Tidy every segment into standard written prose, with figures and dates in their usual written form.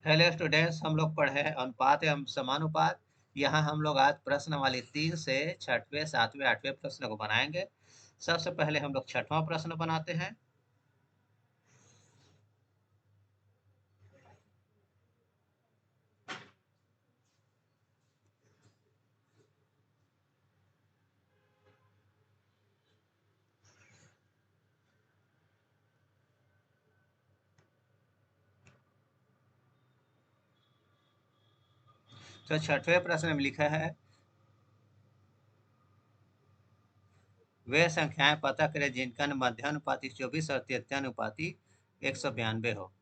Hello students, हम लोग पढ़े अनुपात एवं समानुपात। यहाँ हम लोग आज प्रश्नावली 3 से 6वें 7वें 8वें प्रश्न को बनाएंगे। सबसे पहले हम लोग 6वां प्रश्न बनाते हैं। तो 6वें प्रश्न में लिखा है, वे संख्याएं पता करें जिनका मध्यानुपाती 24 और तृतीयानुपाती 192 हो।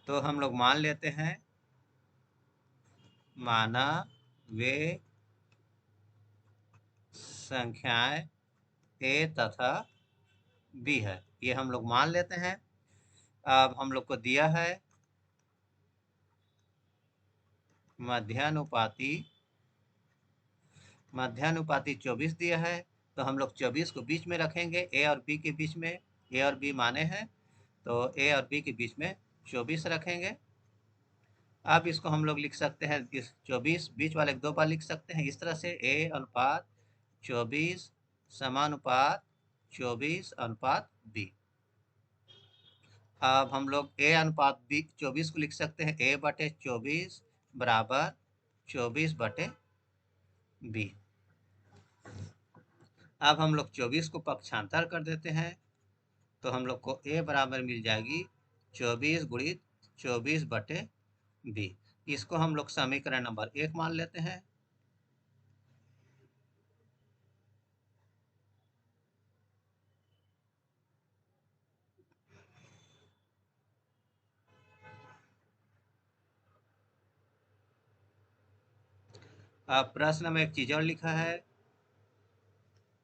तो हम लोग मान लेते हैं, माना वे संख्याएं ए तथा बी है। ये हम लोग मान लेते हैं। अब हम लोग को दिया है मध्यानुपाती 24 दिया है। तो हम लोग 24 को बीच में रखेंगे, ए और बी के बीच में। ए और बी माने हैं, तो ए और बी के बीच में 24 रखेंगे। अब इसको हम लोग लिख सकते हैं, इस 24 बीच वाले दो बार लिख सकते हैं इस तरह से, ए अनुपात 24 समानुपात 24 अनुपात बी। अब हम लोग ए अनुपात बी 24 को लिख सकते हैं, ए बटे 24 बराबर 24 बटे बी। अब हम लोग 24 को पक्षांतर कर देते हैं, तो हम लोग को ए बराबर मिल जाएगी 24 गुणित 24 बटे बी। इसको हम लोग समीकरण नंबर 1 मान लेते हैं। अब प्रश्न में एक चीज और लिखा है,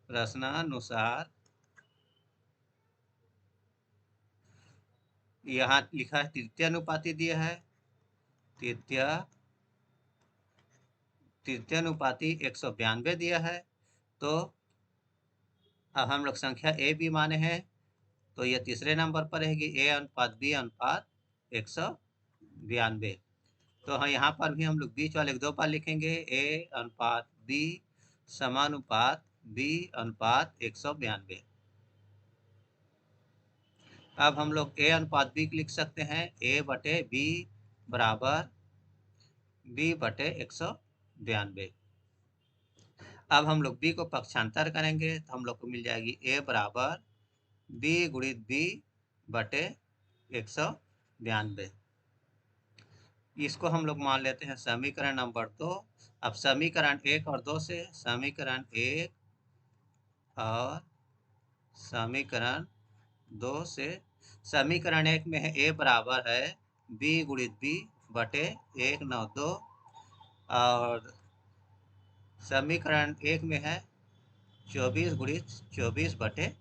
प्रश्नानुसार यहाँ लिखा है तृतीय अनुपाती दिया है, तृतीय अनुपाती 192 दिया है। तो अब हम लोग संख्या ए बी माने हैं, तो ये तीसरे नंबर पर रहेगी, ए अनुपात बी अनुपात 192। तो हाँ, यहाँ पर भी हम लोग बीच वाले दो बार लिखेंगे, ए अनुपात बी समानुपात बी अनुपात 192। अब हम लोग ए अनुपात बी लिख सकते हैं, ए बटे बी बराबर बी बटे 192। अब हम लोग बी को पक्षांतर करेंगे, तो हम लोग को मिल जाएगी ए बराबर बी गुणित बी बटे 192। इसको हम लोग मान लेते हैं समीकरण नंबर 2। अब समीकरण 1 और 2 से, समीकरण 1 और समीकरण 2 से, समीकरण 1 में है ए बराबर है बी गुणित बी बटे 192, और समीकरण 1 में है 24 गुणित 24 बटे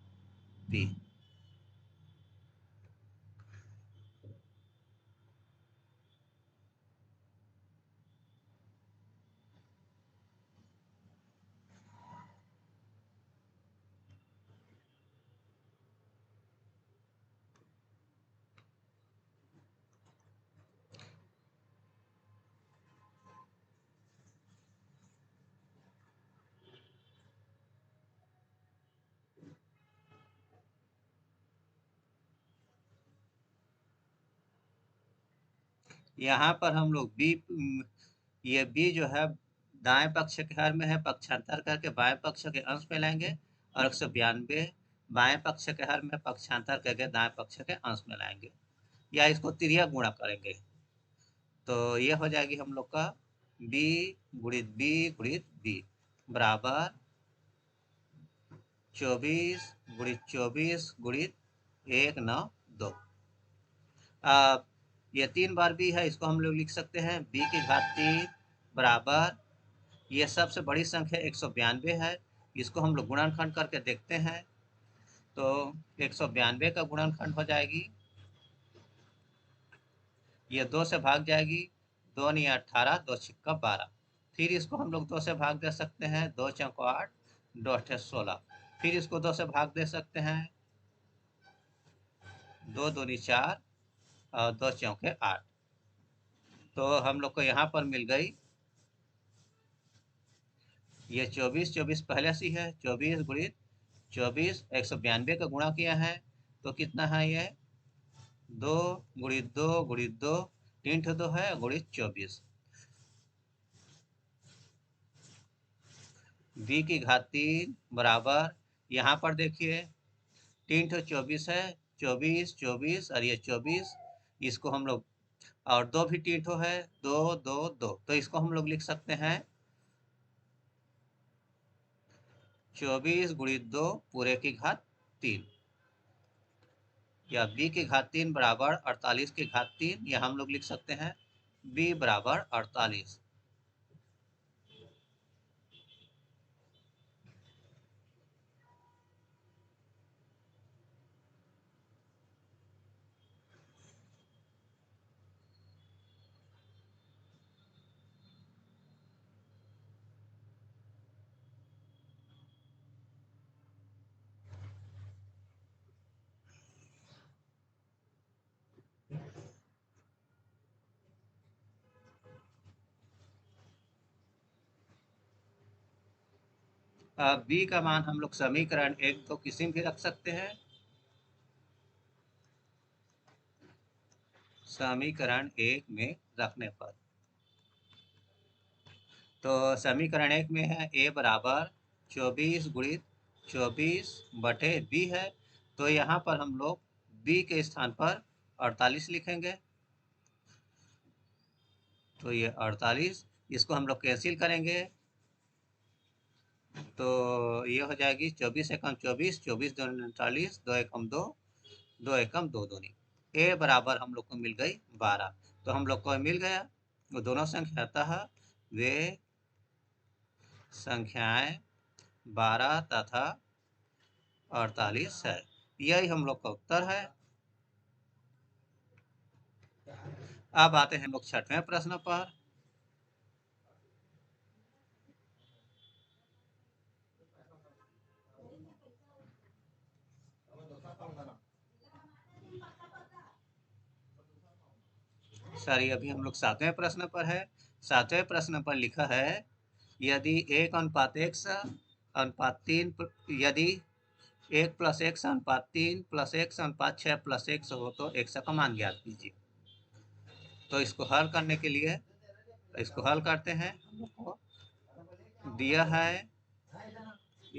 बी। यहाँ पर हम लोग बी, ये बी जो है दाएं पक्ष के हर में है, पक्षांतर करके बाएं पक्ष के अंश में लाएंगे, और 192 बाएं पक्ष के हर में पक्षांतर करके दाएं पक्ष के अंश में लाएंगे, या इसको तिर्यक गुणा करेंगे। तो ये हो जाएगी हम लोग का बी गुणित बी बराबर 24 गुणित 192। अब ये 3 बार बी है, इसको हम लोग लिख सकते हैं बी की घात 3 बराबर, ये सबसे बड़ी संख्या 192 है, इसको हम लोग गुणनखंड करके देखते हैं। तो 192 का गुणनखंड हो जाएगी, ये 2 से भाग जाएगी, 2 नहीं 18, 2 छिक्का 12। फिर इसको हम लोग 2 से भाग दे सकते हैं, 2 चौको 8, 2 अठे 16। फिर इसको 2 से भाग दे सकते हैं, 2 दूनी 4 और 2 चौके 8। तो हम लोग को यहाँ पर मिल गई ये 24 पहले से ही है। 24 गुणित 24 192 का गुणा किया है तो कितना है ये 2 गुणित 2 गुणित 2 3 2 है गुणित 24 b की घात 3 बराबर यहाँ पर देखिए 3 24 है 24 24 और ये 24 इसको हम लोग और 2 भी 3 है 2 2 2 तो इसको हम लोग लिख सकते हैं 24 गुणित 2 पूरे की घात 3 या b की घात 3 बराबर 48 की घात 3 या हम लोग लिख सकते हैं b बराबर 48। अब b का मान हम लोग समीकरण 1 तो किसी में भी रख सकते हैं। समीकरण 1 में रखने पर तो समीकरण 1 में है a बराबर 24 गुणित 24 बटे b है तो यहाँ पर हम लोग b के स्थान पर 48 लिखेंगे। तो ये 48 इसको हम लोग कैंसिल करेंगे तो ये हो जाएगी 24 एकम 24 24 2 49 2 एकम 2 2 एकम 2 दूनी a बराबर हम लोग को मिल गई 12। तो हम लोग को मिल गया वो दोनों संख्या वे संख्याएं 12 तथा 48 है। यही हम लोग का उत्तर है। अब आते हैं लोग छठवें प्रश्न पर। सॉरी अभी हम लोग सातवें प्रश्न पर है। सातवें प्रश्न पर लिखा है यदि 1 अनुपात x अनुपात 3 यदि 1 प्लस x अनुपात 3 प्लस x अनुपात 6 प्लस x हो तो x का मान ज्ञात कीजिए। तो इसको हल करने के लिए इसको हल करते हैं। हम लोग को दिया है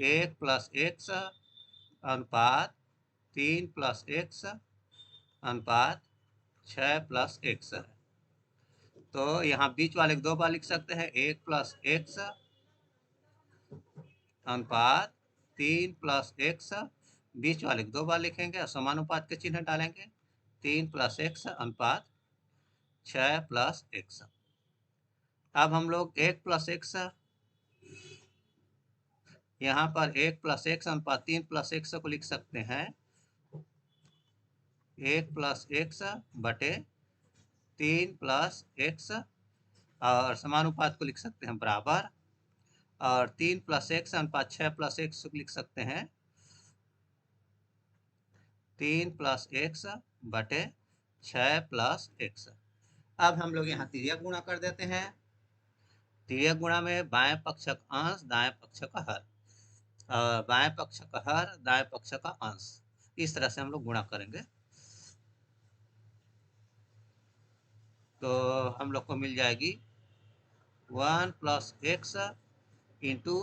1 प्लस x अनुपात 3 प्लस x अनुपात 6 प्लस x है। तो यहाँ बीच वाले 2 बार लिख सकते हैं 1 प्लस x अनुपात 3 प्लस x बीच वाले 2 बार लिखेंगे और समानुपात के चिन्ह डालेंगे 3 प्लस x अनुपात 6 प्लस x। अब हम लोग 1 प्लस x यहाँ पर 1 प्लस x अनुपात 3 प्लस x को लिख सकते हैं 1 प्लस x बटे 3 प्लस x और समानुपात को लिख सकते हैं बराबर और 3 प्लस x अनुपात 6 प्लस x को लिख सकते हैं 3 प्लस x बटे 6 प्लस x। अब हम लोग यहाँ तिर्यक गुणा कर देते हैं। तिर्यक गुणा में बाएं पक्ष का अंश दाएं पक्ष का हर बाएं पक्ष का हर दाएं पक्ष का अंश इस तरह से हम लोग गुणा करेंगे तो हम लोग को मिल जाएगी 1 plus x into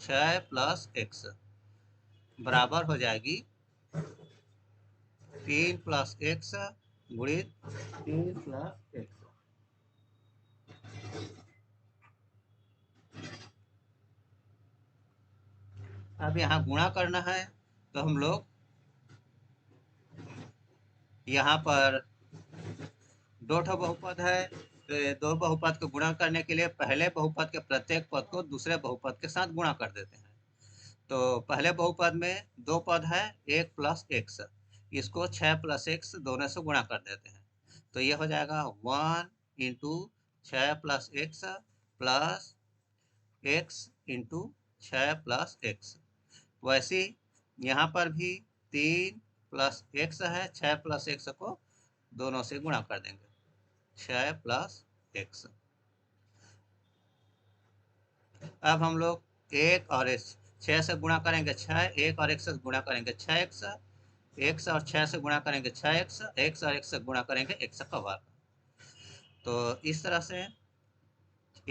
6 plus x बराबर हो जाएगी 3 प्लस x गुणित 3 प्लस x। अब यहाँ गुणा करना है तो हम लोग यहाँ पर 2 बहुपद है तो 2 बहुपद को गुणा करने के लिए पहले बहुपद के प्रत्येक पद को दूसरे बहुपद के साथ गुणा कर देते हैं। तो पहले बहुपद में 2 पद है 1 प्लस एक्स इसको 6 प्लस एक्स दोनों से गुणा कर देते हैं तो ये हो जाएगा 1 into 6 plus x into 6 plus x. वैसे यहाँ पर भी 3 प्लस एक्स है 6 प्लस एक्स को दोनों से गुणा कर देंगे, 6 प्लस एक्स। अब हम लोग एक और इस 6 से गुणा करेंगे 6, एक और एक से गुणा करेंगे 6x, एक्स और 6 से गुणा करेंगे 6x, एक्स और एक से गुणा करेंगे x का वर्ग। तो इस तरह से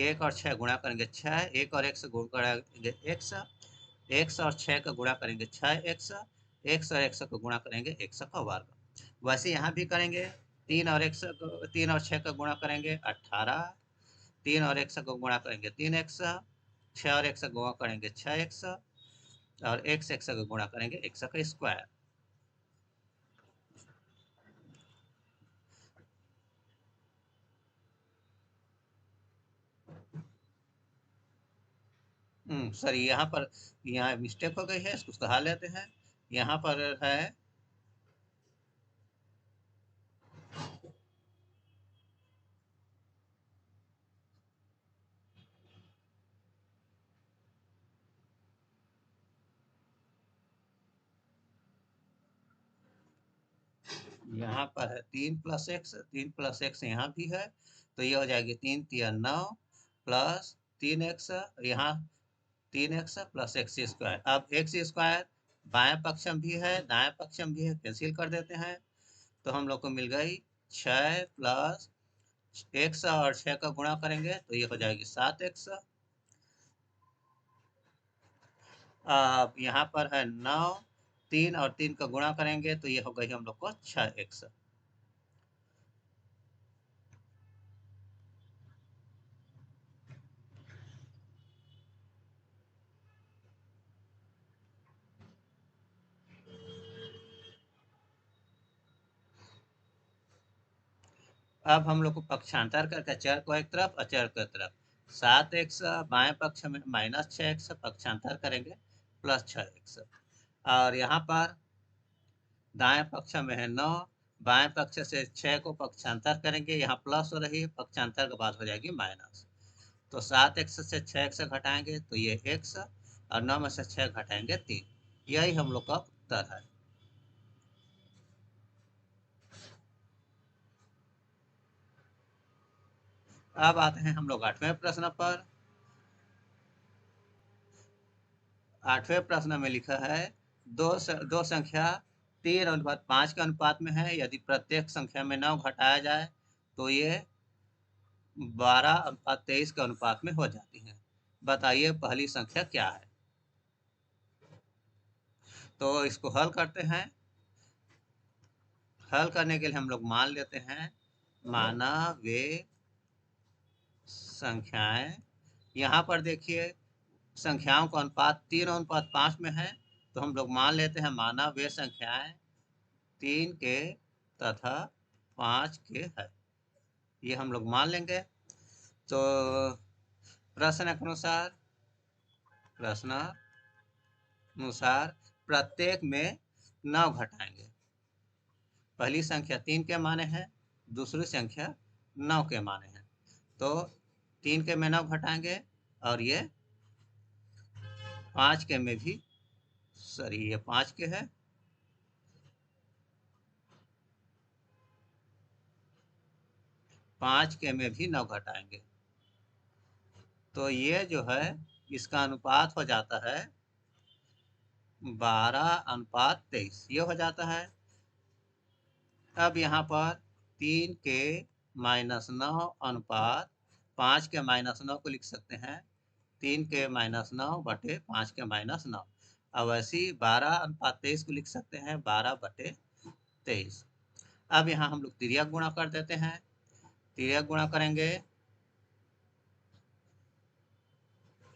एक और 6 गुणा करेंगे 6, एक और एक से गुणा करेंगे x, एक्स और 6 का गुणा करेंगे 6x, एक्स और एक्स को गुणा करेंगे x का वर्ग। वैसे यहाँ भी करेंगे, 3 और 6 का गुणा करेंगे 18, 3 और एक्स को गुणा करेंगे 3x, 6 और एक्स को गुणा करेंगे 6x, और एक्स एक्स का गुणा करेंगे एक्स का स्क्वायर। सॉरी, यहाँ मिस्टेक हो गई है, इसको सुधार लेते हैं। यहाँ पर है, यहाँ पर है 3 + x, 3 + x यहाँ भी है, तो ये हो जाएगी 3 × 9 प्लस 3x, यहाँ 3x प्लस एक्स स्क्वायर। अब एक्स स्क्वायर बाएं पक्षम भी है दाएं पक्षम भी है, कैंसिल कर देते हैं, तो हम लोग को मिल गई 6 प्लस एक्स, और 6 का गुणा करेंगे तो ये हो जाएगी 7x। अब यहाँ पर है 9, 3 और 3 का गुणा करेंगे तो ये हो गई हम लोग को 6x। अब हम लोग को पक्षांतर करके चर को एक तरफ, अचर को एक तरफ, 7x बाएं पक्ष में माइनस 6x, पक्षांतर करेंगे प्लस 6x। और यहाँ पर दाएं पक्ष में है 9, बाएं पक्ष से 6 को पक्षांतर करेंगे, यहाँ प्लस हो रही है, पक्षांतर के बाद हो जाएगी माइनस। तो 7x से 6x घटाएंगे तो ये x, और 9 में से 6 घटाएंगे 3। यही हम लोग का उत्तर है। अब आते हैं हम लोग 8वें प्रश्न पर। 8वें प्रश्न में लिखा है, दो संख्या 3:5 के अनुपात में है, यदि प्रत्येक संख्या में 9 घटाया जाए तो ये 12:23 के अनुपात में हो जाती है। बताइए पहली संख्या क्या है। तो इसको हल करते हैं। हल करने के लिए हम लोग मान लेते हैं, माना वे संख्याएं, यहाँ पर देखिए संख्याओं का अनुपात 3:5 में है, तो हम लोग मान लेते हैं माना वे संख्याएं 3 के तथा 5 के है, ये हम लोग मान लेंगे। तो प्रश्न के अनुसार प्रत्येक में 9 घटाएंगे। पहली संख्या 3 के माने हैं, दूसरी संख्या 9 के माने हैं, तो 3 के में 9 घटाएंगे, और ये 5 के में भी, सॉरी ये 5 के है, 5 के में भी 9 घटाएंगे, तो ये जो है इसका अनुपात हो जाता है 12:23, ये हो जाता है। अब यहाँ पर 3 के -9 अनुपात 5 के -9 को लिख सकते हैं, 3 के -9 बटे 5 के -9। अब ऐसी 12:23 को लिख सकते हैं 12/23। अब यहाँ हम लोग तिर्यक गुणा कर देते हैं। तिर्यक गुणा करेंगे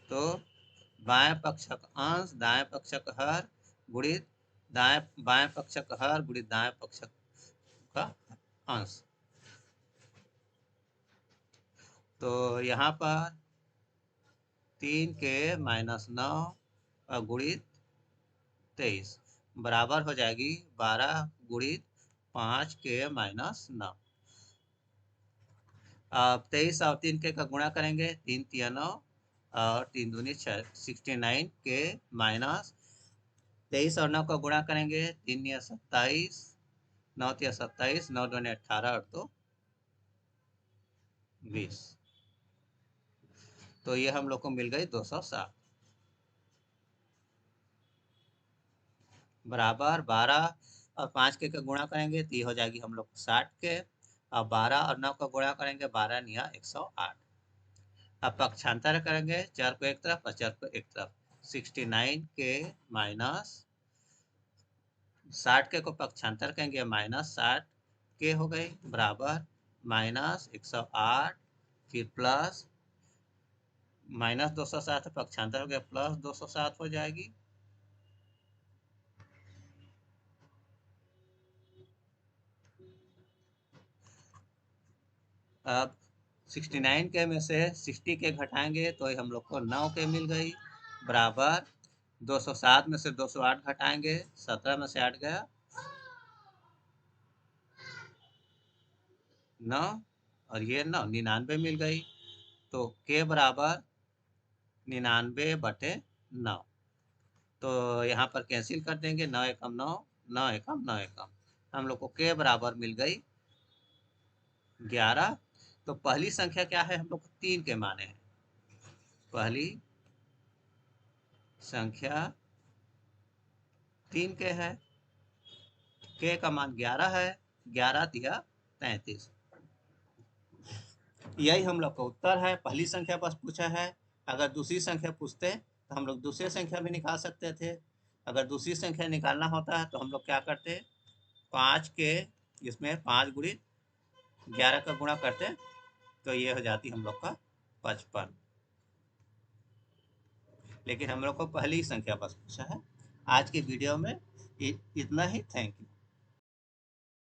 तो बाएं पक्ष का अंश दाएं पक्ष का हर गुणित बाएं पक्ष का हर गुणित दाएं पक्ष का अंश। तो यहाँ पर 3 के -9 गुणित 23 बराबर हो जाएगी 12 गुणित 5 के -9। अब 23 और 3 के का गुणा करेंगे, 3 × 9 और 3 दूनी 6, 69 के -23 और 9 का गुणा करेंगे, 3 × 27 9 तिया 27, 9 दूनी 18 और 2 20। तो ये हम लोग को मिल गई 260 बराबर 12 और 5 के गुणा करेंगे तो ये हो जाएगी हम लोग 60 के, और 12 और 9 का गुणा करेंगे 12 निया 108। अब पक्षांतर करेंगे चर को एक तरफ और चर को एक तरफ, 69 के माइनस 60 के को पक्षांतर करेंगे -60 के हो गई बराबर -108, फिर प्लस -207 पक्षांतर हो गया +207 हो जाएगी। अब 69 के में से 60 के घटाएंगे तो हम लोग को 9 के मिल गई बराबर 207 में से 208 घटाएंगे 17 में से 8 गया 9 और ये 9 99 मिल गई। तो के बराबर 99/9। तो यहाँ पर कैंसिल कर देंगे 9 एकम 9, 9 एकम 9 एकम, हम लोग को के बराबर मिल गई 11। तो पहली संख्या क्या है, हम लोग को 3 के माने हैं। पहली संख्या 3 के है, के का मान 11 है, 11 तिया 33। यही हम लोग का उत्तर है। पहली संख्या बस पूछा है, अगर दूसरी संख्या पूछते तो हम लोग दूसरी संख्या भी निकाल सकते थे। अगर दूसरी संख्या निकालना होता है तो हम लोग क्या करते, 5 के इसमें 5 गुणित 11 का गुणा करते तो ये हो जाती हम लोग का 55। लेकिन हम लोग को पहली संख्या बस पूछा है। आज की वीडियो में इतना ही। Thank you.